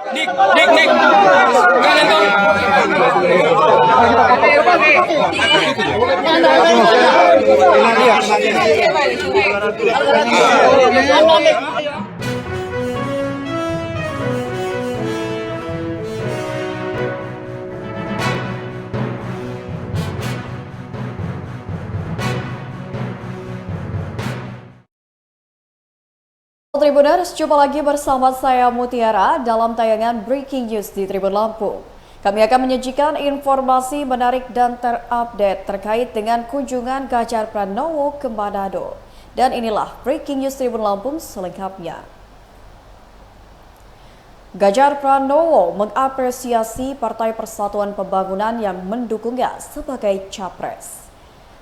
Dik, kalian tuh. Tribuners, jumpa lagi bersama saya Mutiara dalam tayangan Breaking News di Tribun Lampung. Kami akan menyajikan informasi menarik dan terupdate terkait dengan kunjungan Ganjar Pranowo ke Manado. Dan inilah Breaking News Tribun Lampung selengkapnya. Ganjar Pranowo mengapresiasi Partai Persatuan Pembangunan yang mendukungnya sebagai capres.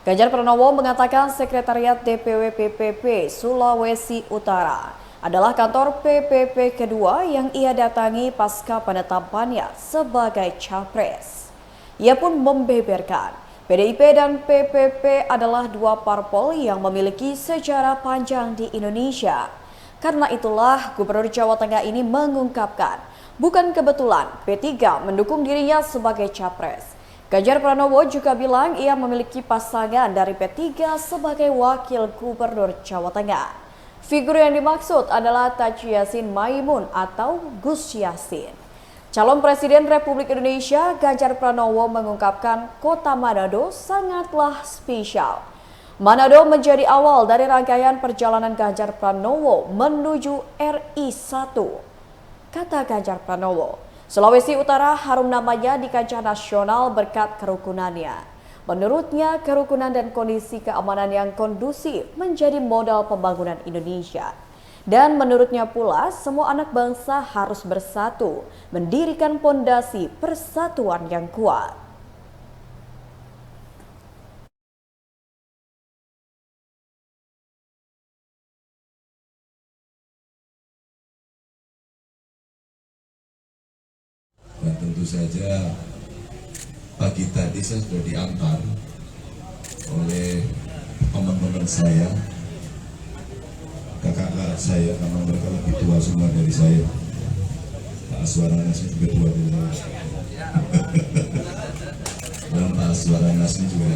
Ganjar Pranowo mengatakan Sekretariat DPW PPP Sulawesi Utara adalah kantor PPP kedua yang ia datangi pasca penetapannya sebagai capres. Ia pun membeberkan, PDIP dan PPP adalah dua parpol yang memiliki sejarah panjang di Indonesia. Karena itulah Gubernur Jawa Tengah ini mengungkapkan, bukan kebetulan P3 mendukung dirinya sebagai capres. Ganjar Pranowo juga bilang ia memiliki pasangan dari P3 sebagai wakil gubernur Jawa Tengah. Figur yang dimaksud adalah Taji Yassin Maimun atau Gus Yassin. Calon Presiden Republik Indonesia Ganjar Pranowo mengungkapkan kota Manado sangatlah spesial. Manado menjadi awal dari rangkaian perjalanan Ganjar Pranowo menuju RI1. Kata Ganjar Pranowo, Sulawesi Utara harum namanya di kancah nasional berkat kerukunannya. Menurutnya, kerukunan dan kondisi keamanan yang kondusif menjadi modal pembangunan Indonesia. Dan menurutnya pula, semua anak bangsa harus bersatu, mendirikan pondasi persatuan yang kuat. Dan tentu saja pagi tadi saya sudah diantar oleh teman-teman saya, kakak-kakak saya, karena mereka lebih tua semua dari saya. Pak Aswaranas juga tua dari saya. Dan Pak Aswaranas juga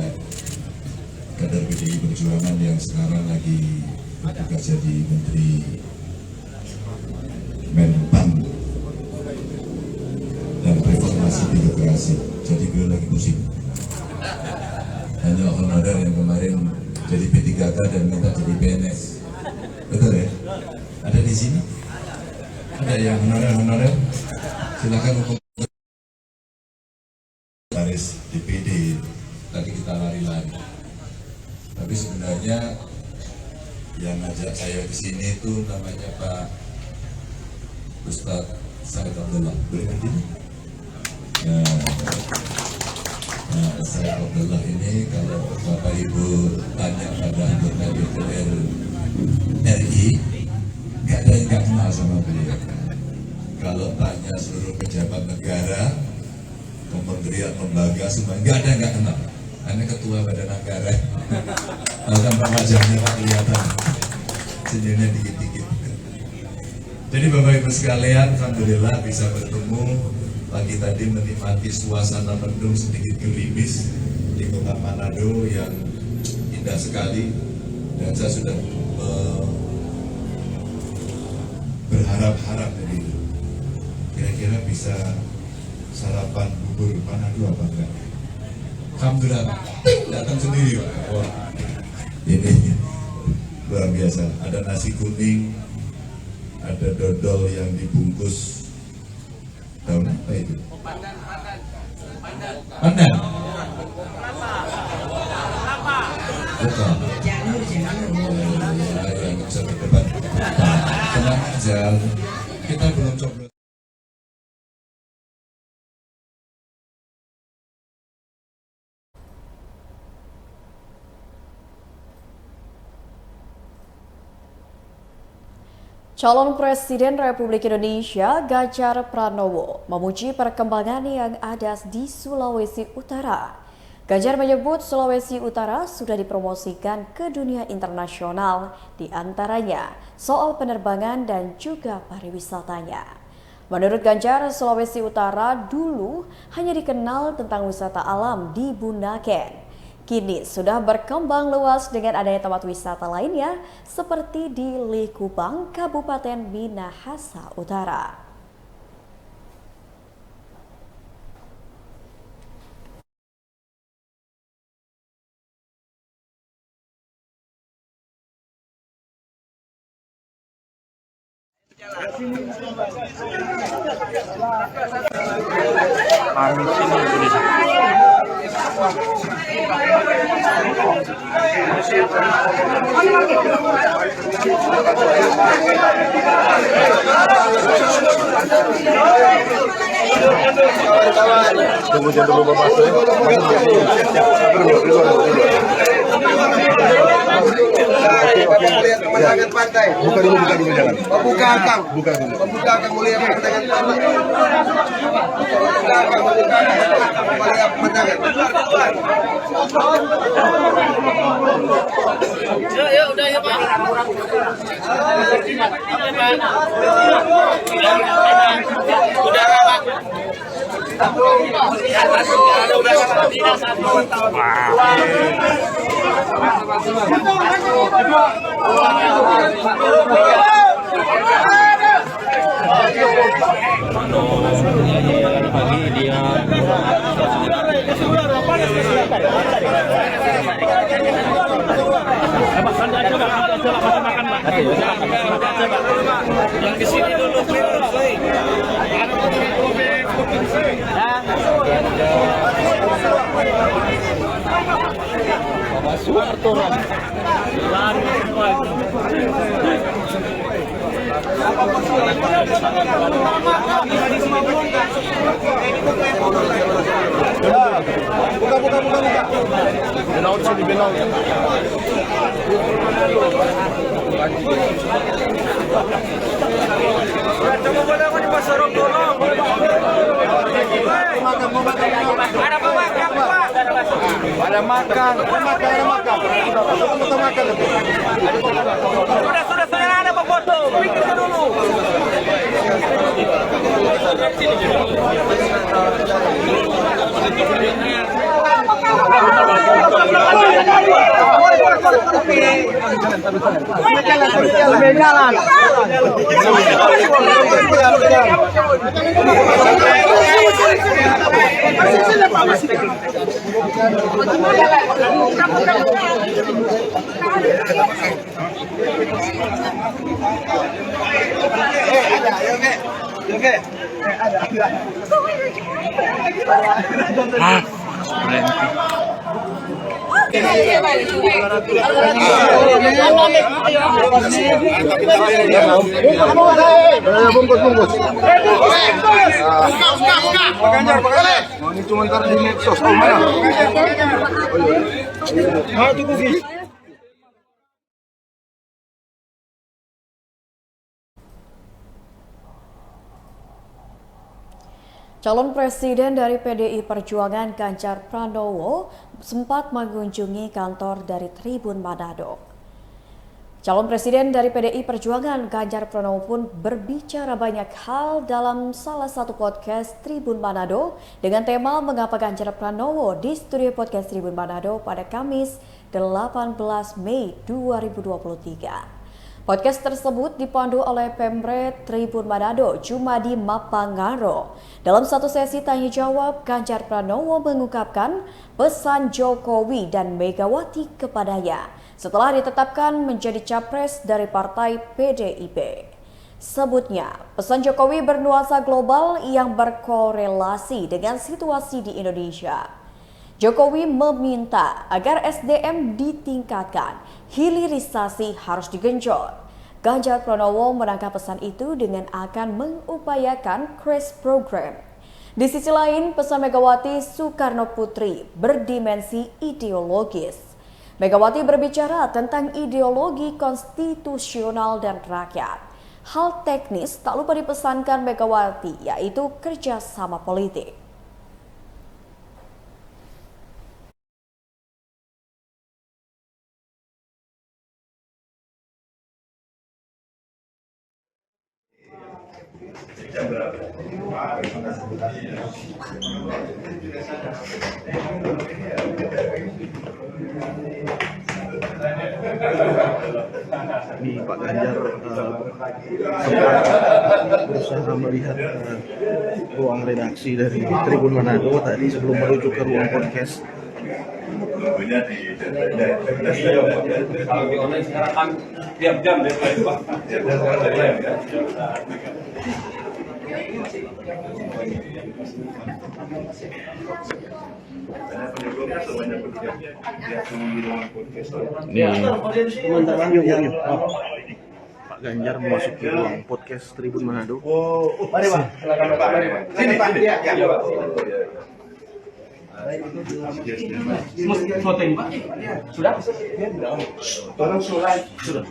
kader PDI Perjuangan yang sekarang lagi bertugas jadi Menteri Menpan dan reformasi birokrasi. Jadi beliau lagi pusing. Hanya honorer yang kemarin jadi P3K dan minta jadi PNS. Betul ya? Ada di sini? Ada yang honorer? Silakan hukum garis DPD. Tadi kita lari-lari. Tapi sebenarnya yang ngajak saya ke sini itu namanya Pak Ustadz Said Abdullah. Boleh berdiri? Nah, saya Abdullah ini kalau Bapak Ibu tanya pada anggota DPR RI, nggak ada yang nggak kenal sama beliau. Kalau tanya seluruh pejabat negara, kementerian, lembaga, semua nggak ada yang nggak kenal. Hanya ketua badan anggaran, tanpa wajahnya Pak kelihatan, senyumnya dikit-dikit. Jadi Bapak Ibu sekalian, alhamdulillah bisa bertemu. Pagi tadi menikmati suasana mendung sedikit gerimis di kota Manado yang indah sekali, dan saya sudah berharap-harap jadi kira-kira bisa sarapan bubur Manado apa enggak? Alhamdulillah datang sendiri Pak. Wah, ini luar biasa. Ada nasi kuning, ada dodol yang dibungkus daun apa itu? Pandan. Bukan. Janur. Yang bisa berdebat. Tenang aja. Kita belum coba. Calon Presiden Republik Indonesia Ganjar Pranowo memuji perkembangan yang ada di Sulawesi Utara. Ganjar menyebut Sulawesi Utara sudah dipromosikan ke dunia internasional, di antaranya soal penerbangan dan juga pariwisatanya. Menurut Ganjar, Sulawesi Utara dulu hanya dikenal tentang wisata alam di Bunaken. Kini sudah berkembang luas dengan adanya tempat wisata lainnya seperti di Likupang, Kabupaten Minahasa Utara. Tunggu jangan lupa masuk ya. Melihat pemandangan pantai. Buka dulu jalan. Membuka akang. Buka dulu. Membuka akang melihat pemandangan pantai. Membuka akang melihat pemandangan. Ya udah ya Pak. Udah Pak. Pagi dia yang di sini dulu Buka. Benaut sini benaut. Ada makan. Sudah ada Pak foto. Pikir dulu. Bungkus. Mau ini cuma ntar di medsos. Oh, mana? Calon Presiden dari PDI Perjuangan Ganjar Pranowo sempat mengunjungi kantor dari Tribun Manado. Calon Presiden dari PDI Perjuangan Ganjar Pranowo pun berbicara banyak hal dalam salah satu podcast Tribun Manado dengan tema Mengapa Ganjar Pranowo di studio podcast Tribun Manado pada Kamis 18 Mei 2023. Podcast tersebut dipandu oleh Pemret Tribun Manado, Jumadi Mapangaro. Dalam satu sesi tanya jawab, Ganjar Pranowo mengungkapkan pesan Jokowi dan Megawati kepadanya setelah ditetapkan menjadi capres dari partai PDIP. Sebutnya, pesan Jokowi bernuansa global yang berkorelasi dengan situasi di Indonesia. Jokowi meminta agar SDM ditingkatkan, hilirisasi harus digenjot. Ganjar Pranowo menangkap pesan itu dengan akan mengupayakan CREASE program. Di sisi lain, pesan Megawati Soekarno Putri berdimensi ideologis. Megawati berbicara tentang ideologi konstitusional dan rakyat. Hal teknis tak lupa dipesankan Megawati, yaitu kerjasama politik. Ini Pak Ganjar berusaha melihat ruang redaksi dari Tribun Manado tadi sebelum menuju ke ruang podcast. Kalau di online sekarang kan tiap jam dia live, Pak. Yuk. Pak Ganjar memasuki ruang podcast Tribun Manado. Mari Pak, silakan Pak. Sini Pak. Iya Pak. Voting, Pak. Sudah? Tolong surat. Sudah.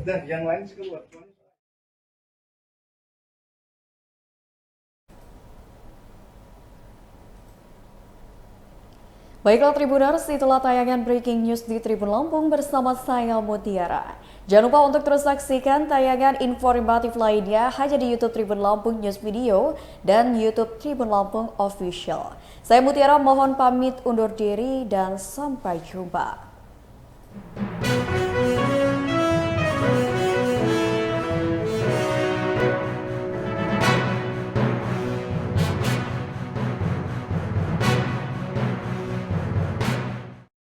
Dan yang lain keluar. Baiklah Tribuners, itulah tayangan Breaking News di Tribun Lampung bersama saya Mutiara. Jangan lupa untuk terus saksikan tayangan informatif lainnya hanya di YouTube Tribun Lampung News Video dan YouTube Tribun Lampung Official. Saya Mutiara mohon pamit undur diri dan sampai jumpa.